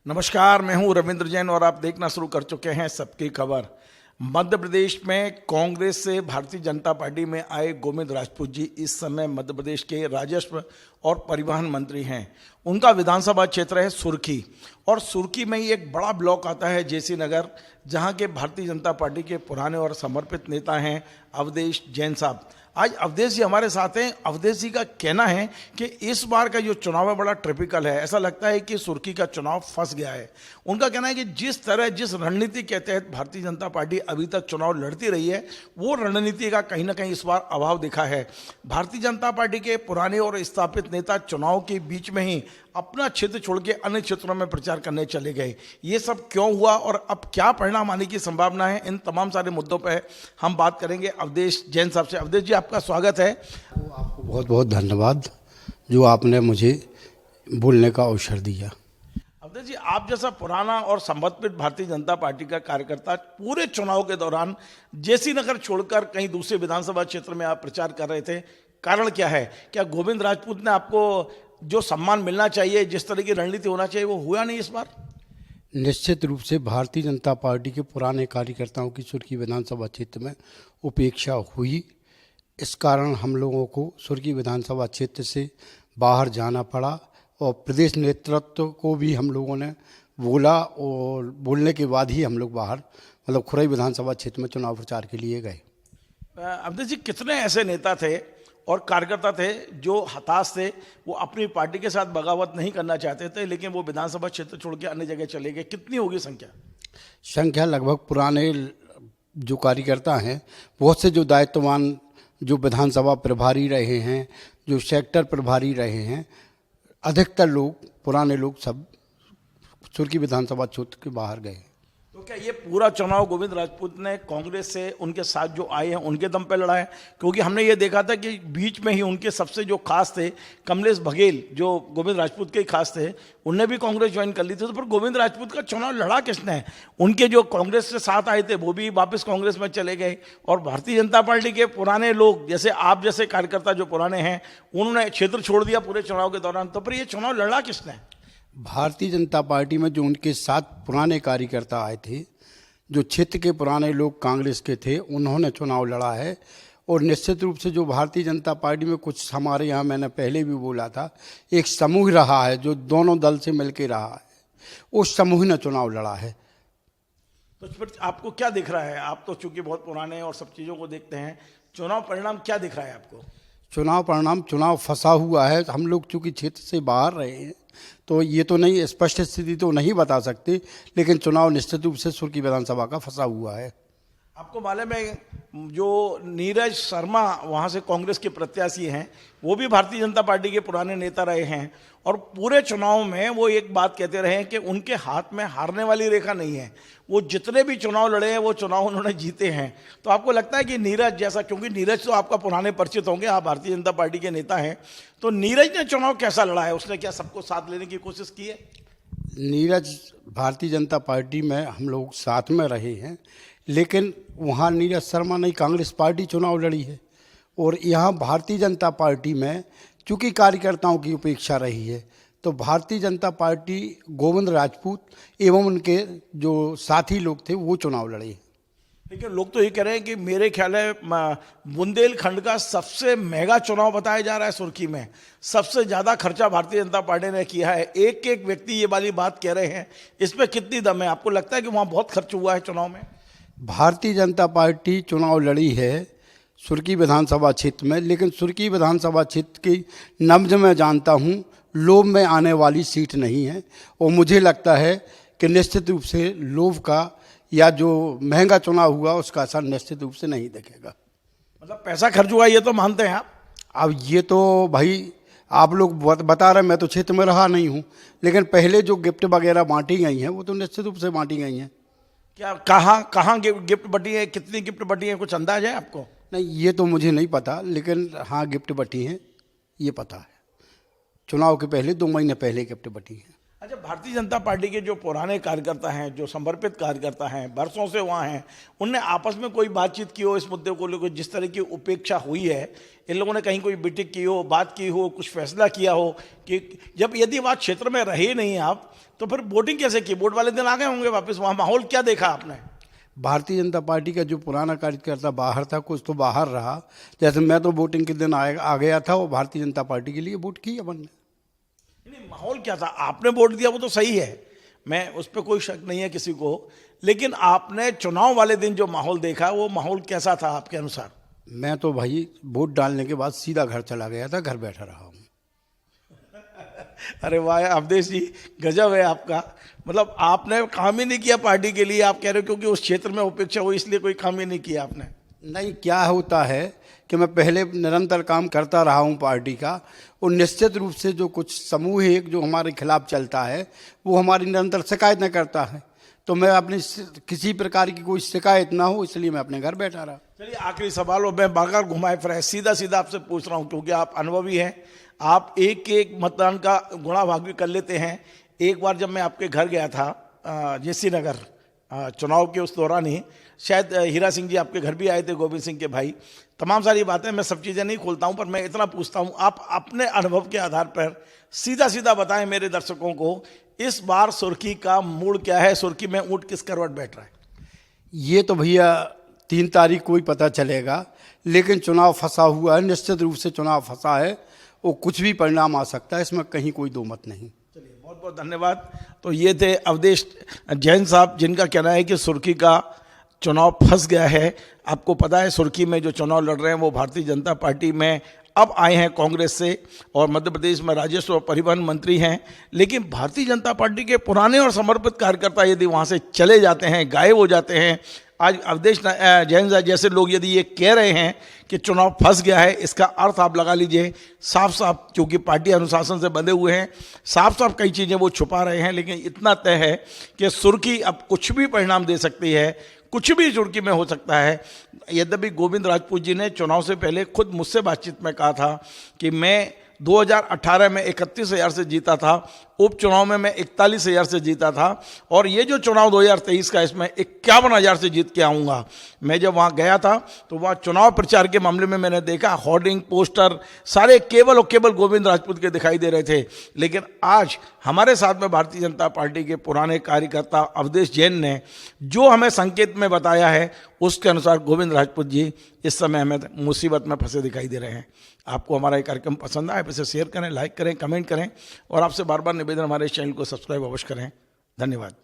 नमस्कार, मैं हूं रविंद्र जैन और आप देखना शुरू कर चुके हैं सबकी खबर। मध्य प्रदेश में कांग्रेस से भारतीय जनता पार्टी में आए गोविंद राजपूत जी इस समय मध्य प्रदेश के राजस्व और परिवहन मंत्री हैं। उनका विधानसभा क्षेत्र है सुर्खी और सुर्खी में ही एक बड़ा ब्लॉक आता है जेसी नगर, जहां के भारतीय जनता पार्टी के पुराने और समर्पित नेता हैं अवधेश जैन साहब। आज अवधेश जी हमारे साथ हैं। अवधेश जी का कहना है कि इस बार का जो चुनाव है बड़ा ट्रिपिकल है। ऐसा लगता है कि सुर्खी का चुनाव फंस गया है। उनका कहना है कि जिस रणनीति के तहत भारतीय जनता पार्टी अभी तक चुनाव लड़ती रही है, वो रणनीति का कहीं ना कहीं इस बार अभाव दिखा है। भारतीय जनता पार्टी के पुराने और स्थापित नेता चुनाव के बीच में ही अपना क्षेत्र छोड़ के अन्य क्षेत्रों में प्रचार करने चले गए। ये सब क्यों हुआ और अब क्या परिणाम आने की संभावना है, इन तमाम सारे मुद्दों पर हम बात करेंगे अवधेश जैन साहब से। अवधेश जी, आपका स्वागत है। आपको बहुत बहुत धन्यवाद जो आपने मुझे बोलने का अवसर दिया। अवधेश जी, आप जैसा पुराना और समर्पित भारतीय जनता पार्टी का कार्यकर्ता पूरे चुनाव के दौरान जेसी नगर छोड़कर कहीं दूसरे विधानसभा क्षेत्र में आप प्रचार कर रहे थे। कारण क्या है? क्या गोविंद राजपूत ने आपको जो सम्मान मिलना चाहिए, जिस तरह की रणनीति होना चाहिए, वो हुआ नहीं इस बार? निश्चित रूप से भारतीय जनता पार्टी के पुराने कार्यकर्ताओं की सुर्खी विधानसभा क्षेत्र में उपेक्षा हुई। इस कारण हम लोगों को सुर्खी विधानसभा क्षेत्र से बाहर जाना पड़ा और प्रदेश नेतृत्व को भी हम लोगों ने बोला और बोलने के बाद ही हम लोग बाहर खुरई विधानसभा क्षेत्र में चुनाव प्रचार के लिए गए। अवधेश जी, कितने ऐसे नेता थे और कार्यकर्ता थे जो हताश थे, वो अपनी पार्टी के साथ बगावत नहीं करना चाहते थे, लेकिन वो विधानसभा क्षेत्र छोड़ के अन्य जगह चले गए? कितनी होगी संख्या? लगभग पुराने जो कार्यकर्ता हैं, बहुत से जो दायित्ववान जो विधानसभा प्रभारी रहे हैं, जो सेक्टर प्रभारी रहे हैं, अधिकतर लोग पुराने लोग सब सुर्खी विधानसभा क्षेत्र के बाहर गए। तो क्या ये पूरा चुनाव गोविंद राजपूत ने कांग्रेस से उनके साथ जो आए हैं उनके दम पे लड़ा है? क्योंकि हमने ये देखा था कि बीच में ही उनके सबसे जो खास थे कमलेश बघेल, जो गोविंद राजपूत के खास थे, उनने भी कांग्रेस ज्वाइन कर ली थी। तो फिर गोविंद राजपूत का चुनाव लड़ा किसने? उनके जो कांग्रेस के साथ आए थे वो भी वापस कांग्रेस में चले गए और भारतीय जनता पार्टी के पुराने लोग, जैसे आप जैसे कार्यकर्ता जो पुराने हैं, उन्होंने क्षेत्र छोड़ दिया पूरे चुनाव के दौरान। तो फिर ये चुनाव लड़ा किसने? भारतीय जनता पार्टी में जो उनके साथ पुराने कार्यकर्ता आए थे, जो क्षेत्र के पुराने लोग कांग्रेस के थे, उन्होंने चुनाव लड़ा है। और निश्चित रूप से जो भारतीय जनता पार्टी में कुछ हमारे यहाँ, मैंने पहले भी बोला था, एक समूह रहा है जो दोनों दल से मिलकर रहा है, उस समूह ने चुनाव लड़ा है। तो फिर आपको क्या दिख रहा है? आप तो चूंकि बहुत पुराने और सब चीज़ों को देखते हैं, चुनाव परिणाम क्या दिख रहा है आपको? चुनाव फंसा हुआ है। हम लोग चूंकि क्षेत्र से बाहर रहे हैं तो ये तो नहीं, स्पष्ट स्थिति तो नहीं बता सकते, लेकिन चुनाव निश्चित रूप से सुर्खी विधानसभा का फंसा हुआ है। आपको मालूम है जो नीरज शर्मा वहाँ से कांग्रेस के प्रत्याशी हैं, वो भी भारतीय जनता पार्टी के पुराने नेता रहे हैं और पूरे चुनाव में वो एक बात कहते रहे हैं कि उनके हाथ में हारने वाली रेखा नहीं है। वो जितने भी चुनाव लड़े हैं वो चुनाव उन्होंने जीते हैं। तो आपको लगता है कि नीरज जैसा, क्योंकि नीरज तो आपका पुराने परिचित होंगे, आप भारतीय जनता पार्टी के नेता हैं, तो नीरज ने चुनाव कैसा लड़ा है? उसने क्या सबको साथ लेने की कोशिश की है? नीरज भारतीय जनता पार्टी में हम लोग साथ में रहे हैं, लेकिन वहाँ नीरज शर्मा ने कांग्रेस पार्टी चुनाव लड़ी है और यहाँ भारतीय जनता पार्टी में चूँकि कार्यकर्ताओं की उपेक्षा रही है, तो भारतीय जनता पार्टी गोविंद राजपूत एवं उनके जो साथी लोग थे वो चुनाव लड़े। लेकिन लोग तो ये कह रहे हैं कि मेरे ख्याल है बुंदेलखंड का सबसे महंगा चुनाव बताया जा रहा है सुर्खी में। सबसे ज़्यादा खर्चा भारतीय जनता पार्टी ने किया है। एक एक व्यक्ति ये वाली बात कह रहे हैं। इस पर कितनी दम है? आपको लगता है कि वहाँ बहुत खर्च हुआ है चुनाव में? भारतीय जनता पार्टी चुनाव लड़ी है सुर्खी विधानसभा क्षेत्र में, लेकिन सुर्खी विधानसभा क्षेत्र की नब्ज में जानता हूँ, लोभ में आने वाली सीट नहीं है। और मुझे लगता है कि निश्चित रूप से लोभ का या जो महंगा चुनाव हुआ उसका असर निश्चित रूप से नहीं दिखेगा। मतलब पैसा खर्च हुआ, ये तो मानते हैं आप? अब ये तो भाई आप लोग बता रहे हैं, मैं तो क्षेत्र में रहा नहीं हूँ, लेकिन पहले जो गिफ्ट वगैरह बांटी गई हैं वो तो निश्चित रूप से बांटी गई हैं। क्या कहाँ गिफ्ट बटी है? कितनी गिफ्ट बटी है? कुछ अंदाज है आपको? नहीं, ये तो मुझे नहीं पता, लेकिन हाँ गिफ्ट बटी हैं ये पता है। चुनाव के पहले 2 महीने पहले गिफ्ट बटी हैं। अच्छा, भारतीय जनता पार्टी के जो पुराने कार्यकर्ता हैं, जो समर्पित कार्यकर्ता हैं, बरसों से वहाँ हैं, उनने आपस में कोई बातचीत की हो इस मुद्दे को लेकर? जिस तरह की उपेक्षा हुई है, इन लोगों ने कहीं कोई मीटिंग की हो, बात की हो, कुछ फैसला किया हो कि जब यदि वहाँ क्षेत्र में रहे नहीं आप, तो फिर वोटिंग कैसे की? वोट वाले दिन आ गए होंगे वापस, वहाँ माहौल क्या देखा आपने? भारतीय जनता पार्टी का जो पुराना कार्यकर्ता बाहर था, कुछ तो बाहर रहा। जैसे मैं तो वोटिंग के दिन आ गया था, और भारतीय जनता पार्टी के लिए वोट की अपन ने। नहीं, माहौल क्या था? आपने वोट दिया वो तो सही है, मैं उस पर कोई शक नहीं है किसी को, लेकिन आपने चुनाव वाले दिन जो माहौल देखा, वो माहौल कैसा था आपके अनुसार? मैं तो भाई वोट डालने के बाद सीधा घर चला गया था, घर बैठा रहा हूँ। अरे वाह अवधेश जी, गजब है आपका। मतलब आपने काम ही नहीं किया पार्टी के लिए, आप कह रहे हो क्योंकि उस क्षेत्र में उपेक्षा हुई इसलिए कोई काम ही नहीं किया आपने? नहीं, क्या होता है कि मैं पहले निरंतर काम करता रहा हूँ पार्टी का, और निश्चित रूप से जो कुछ समूह एक जो हमारे खिलाफ चलता है, वो हमारी निरंतर शिकायत न करता है, तो मैं अपनी किसी प्रकार की कोई शिकायत ना हो, इसलिए मैं अपने घर बैठा रहा। चलिए, आखिरी सवाल, और मैं बागर घुमाए फिराए सीधा सीधा आपसे पूछ रहा हूँ, क्योंकि आप अनुभवी हैं, आप एक एक मतदान का गुणा भाग भी कर लेते हैं। एक बार जब मैं आपके घर गया था जेसी नगर, चुनाव के उस दौरान ही, शायद हीरा सिंह जी आपके घर भी आए थे, गोविंद सिंह के भाई, तमाम सारी बातें, मैं सब चीज़ें नहीं खोलता हूं, पर मैं इतना पूछता हूं, आप अपने अनुभव के आधार पर सीधा सीधा बताएं मेरे दर्शकों को, इस बार सुर्खी का मूड क्या है? सुर्खी में ऊंट किस करवट बैठ रहा है? ये तो भैया 3 तारीख को ही पता चलेगा, लेकिन चुनाव फंसा हुआ है, निश्चित रूप से चुनाव फंसा है, वो कुछ भी परिणाम आ सकता है, इसमें कहीं कोई दो मत नहीं। चलिए, बहुत बहुत धन्यवाद। तो ये थे अवधेश जैन साहब, जिनका कहना है कि सुर्खी का चुनाव फंस गया है। आपको पता है, सुर्खी में जो चुनाव लड़ रहे हैं वो भारतीय जनता पार्टी में अब आए हैं कांग्रेस से, और मध्य प्रदेश में राजस्व और परिवहन मंत्री हैं। लेकिन भारतीय जनता पार्टी के पुराने और समर्पित कार्यकर्ता यदि वहाँ से चले जाते हैं, गायब हो जाते हैं, आज अवधेश जैन जैसे लोग यदि ये कह रहे हैं कि चुनाव फंस गया है, इसका अर्थ आप लगा लीजिए साफ साफ, क्योंकि पार्टी अनुशासन से बंधे हुए हैं, साफ साफ कई चीज़ें वो छुपा रहे हैं। लेकिन इतना तय है कि सुर्खी अब कुछ भी परिणाम दे सकती है, कुछ भी सुर्खी में हो सकता है। यद्यपि गोविंद राजपूत जी ने चुनाव से पहले खुद मुझसे बातचीत में कहा था कि मैं 2018 में 31,000 से जीता था, उपचुनाव में मैं 41,000 से जीता था, और ये जो चुनाव 2023 का, इसमें 51,000 से जीत के आऊँगा। मैं जब वहाँ गया था तो वहाँ चुनाव प्रचार के मामले में मैंने देखा होर्डिंग, पोस्टर सारे केवल और केवल गोविंद राजपूत के दिखाई दे रहे थे। लेकिन आज हमारे साथ में भारतीय जनता पार्टी के पुराने कार्यकर्ता अवधेश जैन ने जो हमें संकेत में बताया है, उसके अनुसार गोविंद राजपूत जी इस समय हमें मुसीबत में फंसे दिखाई दे रहे हैं। आपको हमारा ये कार्यक्रम पसंद आए, इसे शेयर करें, लाइक करें, कमेंट करें, और आपसे बार बार निवेदन, हमारे इस चैनल को सब्सक्राइब अवश्य करें। धन्यवाद।